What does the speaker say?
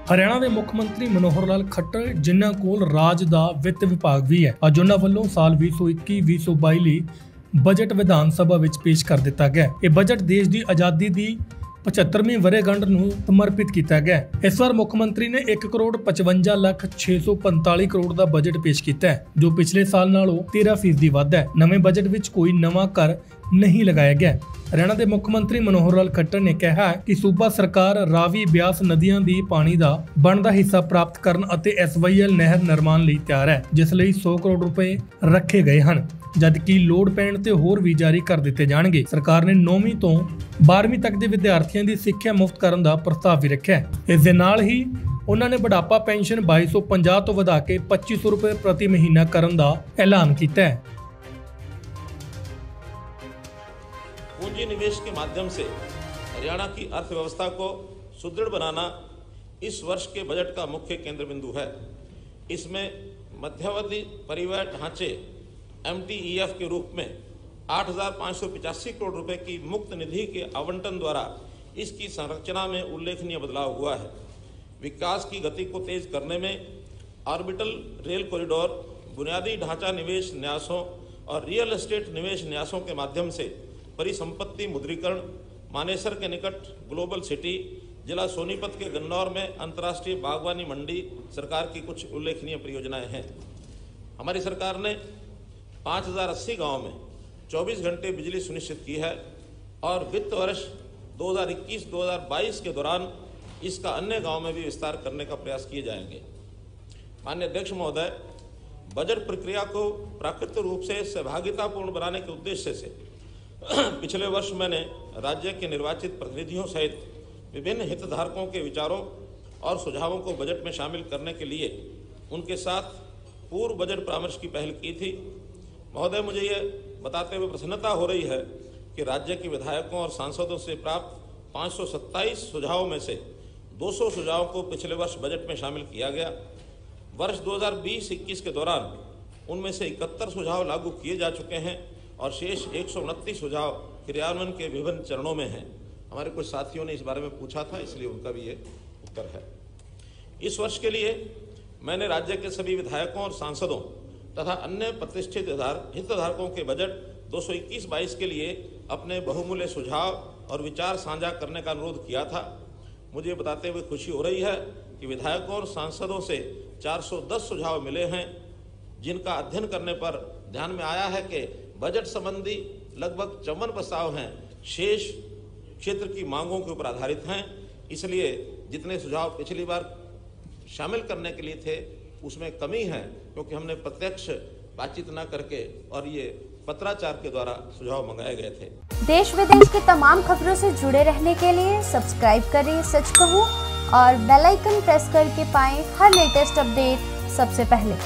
हरियाणा के मुख मंत्री मनोहर लाल खट्टर जिन्हां कोल राज दा वित्त विभाग भी है, अज उन्हां वल्लों साल 2021-2022 लई बजट विधान सभा विच पेश कर दिता गया। यह बजट देश की आज़ादी की 75वीं वर्षगांठ नूं समर्पित किया गया। इस बार मुख्यमंत्री ने 1,55,645 करोड़ का बजट पेश किया है, जो पिछले साल नालों 13% वध है। नवे बजट विच कोई नवा कर नहीं लगाया गया। हरियाणा के मुख्यमंत्री मनोहर लाल खट्टर ने कहा कि सूबा सरकार रावी ब्यास नदियों की पानी का बनदा हिस्सा प्राप्त करन अते SYL नहर निर्माण लई तैयार है, जिस लई 100 करोड़ रुपए रखे गए हैं, जबकि लोड़ पैण ते होर भी जारी कर दिते जाणगे। सरकार ने 9वीं तो 12वीं तक के विद्यार्थियों की सिक्ख्या मुफ्त करन दा प्रस्ताव भी रखा है। इस दे नाल ही उन्होंने बुढ़ापा पेंशन 2250 तो वधा के 2500 रुपए प्रति महीना करन दा ऐलान किया है। पूंजी निवेश के माध्यम से हरियाणा की अर्थव्यवस्था को सुदृढ़ बनाना इस वर्ष के बजट का मुख्य केंद्र बिंदु है। इसमें मध्यावधि परिव्यय ढांचे MTEF के रूप में 8,585 करोड़ रुपए की मुक्त निधि के आवंटन द्वारा इसकी संरचना में उल्लेखनीय बदलाव हुआ है। विकास की गति को तेज करने में ऑर्बिटल रेल कॉरिडोर, बुनियादी ढांचा निवेश न्यासों और रियल एस्टेट निवेश न्यासों के माध्यम से परिसंपत्ति मुद्रीकरण, मानेसर के निकट ग्लोबल सिटी, जिला सोनीपत के गन्नौर में अंतर्राष्ट्रीय बागवानी मंडी सरकार की कुछ उल्लेखनीय परियोजनाएं हैं। हमारी सरकार ने 5080 गाँव में 24 घंटे बिजली सुनिश्चित की है और वित्त वर्ष 2021-2022 के दौरान इसका अन्य गाँव में भी विस्तार करने का प्रयास किए जाएंगे। माननीय अध्यक्ष महोदय, बजट प्रक्रिया को प्राकृतिक रूप से सहभागितापूर्ण बनाने के उद्देश्य से पिछले वर्ष मैंने राज्य के निर्वाचित प्रतिनिधियों सहित विभिन्न हितधारकों के विचारों और सुझावों को बजट में शामिल करने के लिए उनके साथ पूर्व बजट परामर्श की पहल की थी। महोदय, मुझे ये बताते हुए प्रसन्नता हो रही है कि राज्य के विधायकों और सांसदों से प्राप्त 527 सुझावों में से 200 सुझावों को पिछले वर्ष बजट में शामिल किया गया। वर्ष 2020-21 के दौरान उनमें से 71 सुझाव लागू किए जा चुके हैं और शेष 129 सुझाव क्रियान्वयन के विभिन्न चरणों में हैं। हमारे कुछ साथियों ने इस बारे में पूछा था, इसलिए उनका भी ये उत्तर है। इस वर्ष के लिए मैंने राज्य के सभी विधायकों और सांसदों तथा अन्य प्रतिष्ठित हितधारकों के बजट 2021-22 के लिए अपने बहुमूल्य सुझाव और विचार साझा करने का अनुरोध किया था। मुझे बताते हुए खुशी हो रही है कि विधायकों और सांसदों से 410 सुझाव मिले हैं, जिनका अध्ययन करने पर ध्यान में आया है कि बजट संबंधी लगभग 54 प्रस्ताव हैं, शेष क्षेत्र की मांगों के ऊपर आधारित हैं। इसलिए जितने सुझाव पिछली बार शामिल करने के लिए थे उसमें कमी है, क्योंकि हमने प्रत्यक्ष बातचीत न करके और ये पत्राचार के द्वारा सुझाव मंगाए गए थे। देश विदेश की तमाम खबरों से जुड़े रहने के लिए सब्सक्राइब करें सच कहूं और बेल आइकन प्रेस करके पाएं हर लेटेस्ट अपडेट सबसे पहले।